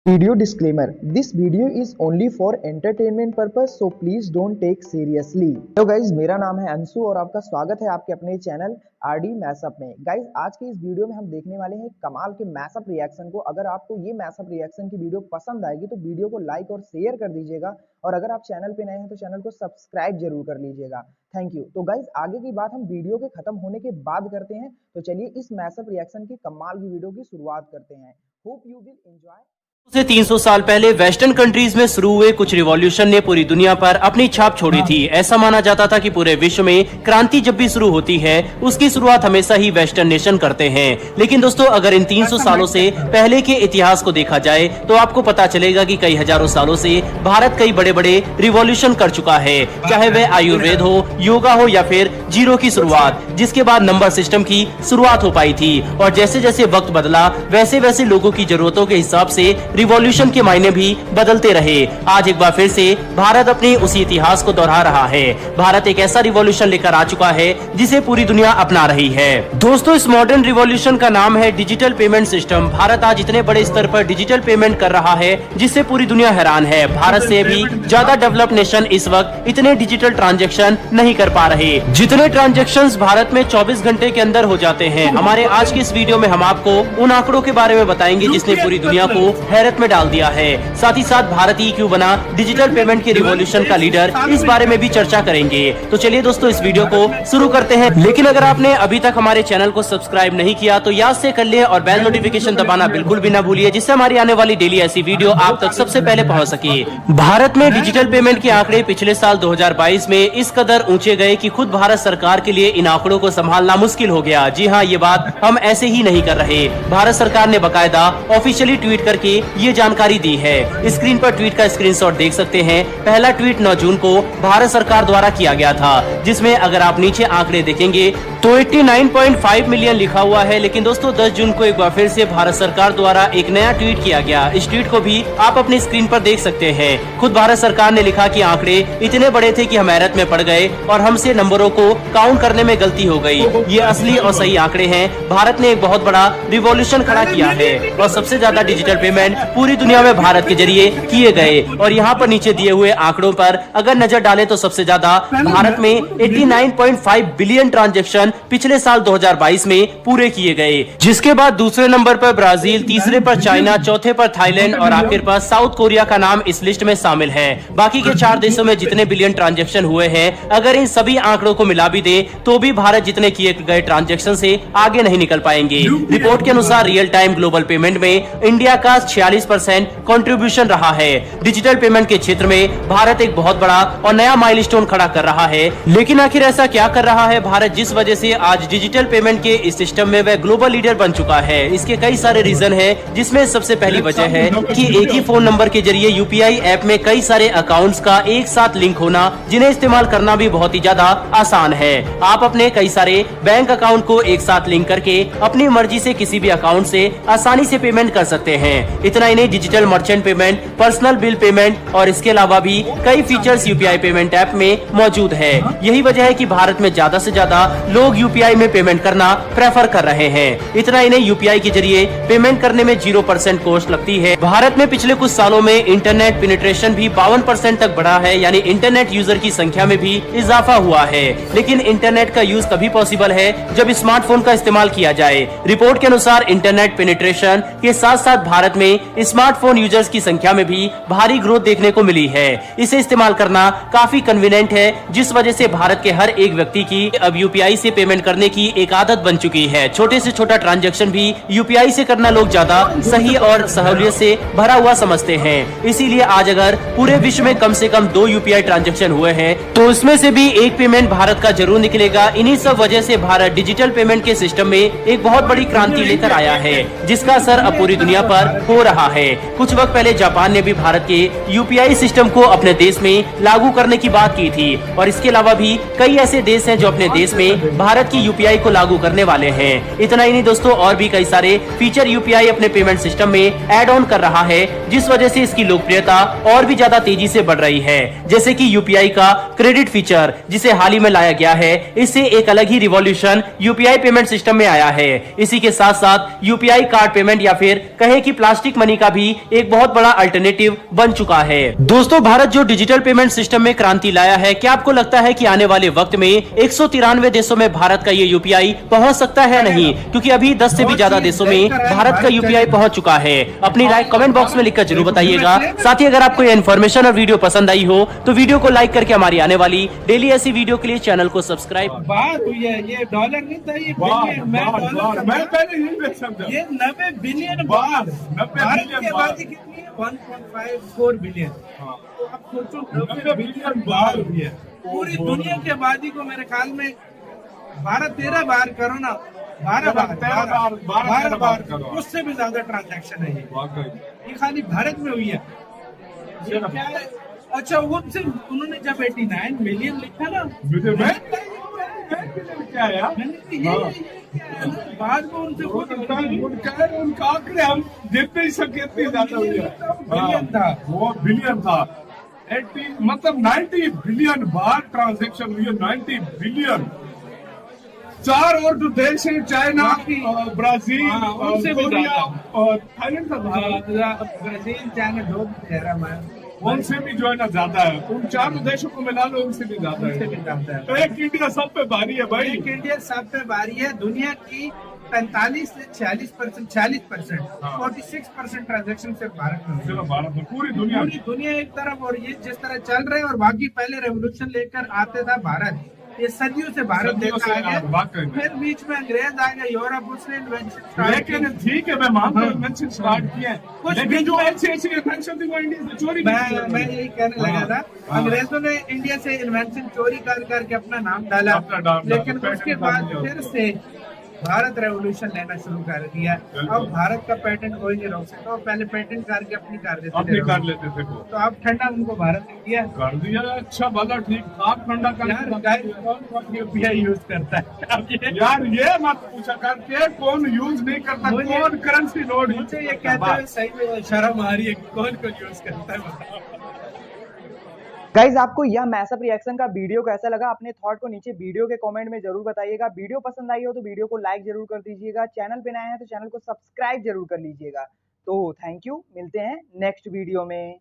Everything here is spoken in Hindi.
Video disclaimer: This video is only for entertainment purpose, so please don't take seriously. Hello guys, मेरा नाम है अंशु और आपका स्वागत है आपके अपने चैनल आरडी मैशअप में। गाइज, आज के इस वीडियो में हम देखने वाले हैं कमाल के मैशअप रिएक्शन को। अगर आपको ये मैशअप रिएक्शन की वीडियो पसंद आएगी तो वीडियो को लाइक और शेयर कर दीजिएगा, और अगर आप चैनल पे नए हैं तो चैनल को सब्सक्राइब जरूर कर लीजिएगा। Thank you. तो गाइज, आगे की बात हम वीडियो के खत्म होने के बाद करते हैं। तो चलिए इस मैशअप रिएक्शन की कमाल की वीडियो की शुरुआत करते हैं। Hope you will enjoy. से 300 साल पहले वेस्टर्न कंट्रीज में शुरू हुए कुछ रिवॉल्यूशन ने पूरी दुनिया पर अपनी छाप छोड़ी थी। ऐसा माना जाता था कि पूरे विश्व में क्रांति जब भी शुरू होती है उसकी शुरुआत हमेशा ही वेस्टर्न नेशन करते हैं। लेकिन दोस्तों, अगर इन 300 सालों से पहले के इतिहास को देखा जाए तो आपको पता चलेगा कि कई हजारों सालों से भारत कई बड़े बड़े रिवॉल्यूशन कर चुका है, चाहे वह आयुर्वेद हो, योगा हो या फिर जीरो की शुरुआत, जिसके बाद नंबर सिस्टम की शुरुआत हो पाई थी। और जैसे जैसे वक्त बदला वैसे वैसे लोगों की जरूरतों के हिसाब से रिवॉल्यूशन के मायने भी बदलते रहे। आज एक बार फिर से भारत अपने उसी इतिहास को दोहरा रहा है। भारत एक ऐसा रिवॉल्यूशन लेकर आ चुका है जिसे पूरी दुनिया अपना रही है। दोस्तों, इस मॉडर्न रिवॉल्यूशन का नाम है डिजिटल पेमेंट सिस्टम। भारत आज इतने बड़े स्तर पर डिजिटल पेमेंट कर रहा है जिससे पूरी दुनिया हैरान है। भारत से भी ज्यादा डेवलप नेशन इस वक्त इतने डिजिटल ट्रांजेक्शन नहीं कर पा रहे जितने ट्रांजेक्शन भारत में 24 घंटे के अंदर हो जाते हैं। हमारे आज की इस वीडियो में हम आपको उन आंकड़ों के बारे में बताएंगे जिसने पूरी दुनिया को हैरत में डाल दिया है। साथ ही साथ भारत ही क्यों बना डिजिटल पेमेंट के रिवॉल्यूशन का लीडर, इस बारे में भी चर्चा करेंगे। तो चलिए दोस्तों, इस वीडियो को शुरू करते हैं। लेकिन अगर आपने अभी तक हमारे चैनल को सब्सक्राइब नहीं किया तो याद से कर लिए और बेल नोटिफिकेशन दबाना बिल्कुल भी ना भूलिए, जिससे हमारी आने वाली डेली ऐसी वीडियो आप तक सबसे पहले पहुंच सके। भारत में डिजिटल पेमेंट के आंकड़े पिछले साल 2022 में इस कदर ऊंचे गए कि खुद भारत सरकार के लिए इन आंकड़ों को संभालना मुश्किल हो गया। जी हाँ, ये बात हम ऐसे ही नहीं कर रहे। भारत सरकार ने बाकायदा ऑफिशियली ट्वीट करके ये जानकारी दी है। स्क्रीन पर ट्वीट का स्क्रीनशॉट देख सकते हैं। पहला ट्वीट 9 जून को भारत सरकार द्वारा किया गया था, जिसमें अगर आप नीचे आंकड़े देखेंगे तो 89.5 मिलियन लिखा हुआ है। लेकिन दोस्तों, 10 जून को एक बार फिर से भारत सरकार द्वारा एक नया ट्वीट किया गया। इस ट्वीट को भी आप अपनी स्क्रीन पर देख सकते हैं। खुद भारत सरकार ने लिखा कि आंकड़े इतने बड़े थे कि हम हैरत में पड़ गए और हमसे नंबरों को काउंट करने में गलती हो गई। ये असली और सही आंकड़े हैं। भारत ने एक बहुत बड़ा रिवॉल्यूशन खड़ा किया है और सबसे ज्यादा डिजिटल पेमेंट पूरी दुनिया में भारत के जरिए किए गए। और यहाँ पर नीचे दिए हुए आंकड़ों पर अगर नजर डालें तो सबसे ज्यादा भारत में 89.5 बिलियन ट्रांजैक्शन पिछले साल 2022 में पूरे किए गए, जिसके बाद दूसरे नंबर पर ब्राजील, तीसरे पर चाइना, चौथे पर थाईलैंड और आखिर पर साउथ कोरिया का नाम इस लिस्ट में शामिल है। बाकी के 4 देशों में जितने बिलियन ट्रांजैक्शन हुए हैं, अगर इन सभी आंकड़ों को मिला भी दे तो भी भारत जितने किए गए ट्रांजैक्शन से आगे नहीं निकल पाएंगे। रिपोर्ट के अनुसार रियल टाइम ग्लोबल पेमेंट में इंडिया का 46% कंट्रीब्यूशन रहा है। डिजिटल पेमेंट के क्षेत्र में भारत एक बहुत बड़ा और नया माइलस्टोन खड़ा कर रहा है। लेकिन आखिर ऐसा क्या कर रहा है भारत जिस वजह से आज डिजिटल पेमेंट के इस सिस्टम में वह ग्लोबल लीडर बन चुका है? इसके कई सारे रीजन है, जिसमें सबसे पहली वजह है कि एक ही फोन नंबर के जरिए यूपीआई ऐप में कई सारे अकाउंट्स का एक साथ लिंक होना, जिन्हें इस्तेमाल करना भी बहुत ही ज्यादा आसान है। आप अपने कई सारे बैंक अकाउंट को एक साथ लिंक करके अपनी मर्जी से किसी भी अकाउंट से आसानी से पेमेंट कर सकते हैं। इतना ही नहीं, digital merchant payment, personal bill payment और इसके अलावा भी कई फीचर्स यूपीआई पेमेंट ऐप में मौजूद है। यही वजह है कि भारत में ज्यादा से ज्यादा लोग यूपीआई में पेमेंट करना प्रेफर कर रहे हैं। इतना ही नहीं, यूपीआई के जरिए पेमेंट करने में 0% कॉस्ट लगती है। भारत में पिछले कुछ सालों में इंटरनेट पेनिट्रेशन भी 52% तक बढ़ा है, यानी इंटरनेट यूजर की संख्या में भी इजाफा हुआ है। लेकिन इंटरनेट का यूज तभी पॉसिबल है जब स्मार्टफोन का इस्तेमाल किया जाए। रिपोर्ट के अनुसार इंटरनेट पेनिट्रेशन के साथ साथ भारत में स्मार्टफोन यूजर्स की संख्या में भी भारी ग्रोथ देखने को मिली है। इसे इस्तेमाल करना काफी कन्वीनियंट है, जिस वजह से भारत के हर एक व्यक्ति की अब यूपीआई से पेमेंट करने की एक आदत बन चुकी है। छोटे से छोटा ट्रांजैक्शन भी यूपीआई से करना लोग ज्यादा सही और सहूलियत से भरा हुआ समझते हैं। इसीलिए आज अगर पूरे विश्व में कम से कम 2 यूपीआई ट्रांजैक्शन हुए हैं तो उसमें से भी एक पेमेंट भारत का जरूर निकलेगा। इन्हीं सब वजह से भारत डिजिटल पेमेंट के सिस्टम में एक बहुत बड़ी क्रांति लेकर आया है, जिसका असर अब पूरी दुनिया पर हो रहा है। कुछ वक्त पहले जापान ने भी भारत के यूपीआई सिस्टम को अपने देश में लागू करने की बात की थी, और इसके अलावा भी कई ऐसे देश हैं जो अपने देश में भारत की यूपीआई को लागू करने वाले हैं। इतना ही नहीं दोस्तों, और भी कई सारे फीचर यूपीआई अपने पेमेंट सिस्टम में ऐड ऑन कर रहा है, जिस वजह से इसकी लोकप्रियता और भी ज्यादा तेजी से बढ़ रही है। जैसे कि यूपीआई का क्रेडिट फीचर, जिसे हाल ही में लाया गया है, इससे एक अलग ही रिवॉल्यूशन यूपीआई पेमेंट सिस्टम में आया है। इसी के साथ साथ यूपीआई कार्ड पेमेंट या फिर कहे कि प्लास्टिक मनी मनी का भी एक बहुत बड़ा अल्टरनेटिव बन चुका है। दोस्तों, भारत जो डिजिटल पेमेंट सिस्टम में क्रांति लाया है, क्या आपको लगता है कि आने वाले वक्त में 193 देशों में भारत का ये यूपीआई पहुंच सकता है? नहीं, क्योंकि अभी 10 से भी ज्यादा देशों में भारत का यूपीआई पहुंच चुका है। अपनी राय कमेंट बॉक्स में लिखकर जरूर बताइएगा। साथ ही अगर आपको ये इन्फॉर्मेशन और वीडियो पसंद आई हो तो वीडियो को लाइक करके हमारी आने वाली डेली ऐसी वीडियो के लिए चैनल को सब्सक्राइब। बात हुई है, ये डॉलर नहीं था, ये बिलियन। मैं पहले यही समझा, ये 90 बिलियन भारत की आबादी कितनी है? 1.54 बिलियन। तो आप सोचो 90 बिलियन बार हुई है। पूरी दुनिया की आबादी को मेरे ख्याल में 12-13 बार करो ना, 12 बार करो, उससे भी ज्यादा ट्रांजैक्शन है ये खाली भारत में हुई है। ये क्या है? अच्छा, वो सिर्फ उन्होंने जब 89 मिलियन लिखा ना, क्या यार, बाद में उनसे उनका आंकड़े हम देखते ही सके बिलियन था, वो बिलियन था। 80 मतलब 90 बिलियन बार ट्रांजैक्शन हुई है, 90 बिलियन। 4 और जो देश है, चाइना, ब्राजील, उनसे भी ज्यादा, थाईलैंड का ब्राजील, चाइना, जो उनसे भी जो है ना ज्यादा है। उन 4 देशों को मिला लो, उनसे भी ज्यादा है। तो एक इंडिया सब पे भारी है भाई, एक इंडिया सब पे भारी है। दुनिया की 45 से 46%, 46% ट्रांजेक्शन सिर्फ भारत में, सिर्फ भारत में। पूरी दुनिया एक तरफ, और ये जिस तरह चल रहे हैं, और बाकी पहले रेवोल्यूशन लेकर आते था भारत, ये सदियों से भारत लेकर आ गया। फिर बीच में अंग्रेज आ गए, यूरोप, उसने इन्वेंशन, लेकिन ठीक है मैं मानता हूँ इन्वेंशन स्टार्ट किया है, लेकिन जो ऐसी इन्वेंशन थी वो इंडिया से चोरी। मैं यही कहने लगा था, अंग्रेजों ने इंडिया से इन्वेंशन चोरी कर करके अपना नाम डाला, लेकिन उसके बाद फिर से भारत रेवोल्यूशन लेना शुरू कर दिया। अब भारत का पेटेंट कोई नहीं रोक सकता, पहले पेटेंट करके अपनी कर लेते थे। तो अब ठंडा उनको भारत ने किया, कर दिया। अच्छा भला ठीक, आप ठंडा कौन यूपीआई यूज करता है यार, ये मत पूछा करके कौन यूज नहीं करता, कौन करेंसी नोट। मुझे ये कहते हैं सही में शर्म आ रही है, कौन यूज करता है। गाइज, आपको यह मैसअप रिएक्शन का वीडियो कैसा लगा? अपने थॉट को नीचे वीडियो के कमेंट में जरूर बताइएगा। वीडियो पसंद आई हो तो वीडियो को लाइक जरूर कर दीजिएगा। चैनल पे नए हैं तो चैनल को सब्सक्राइब जरूर कर लीजिएगा। तो थैंक यू, मिलते हैं नेक्स्ट वीडियो में।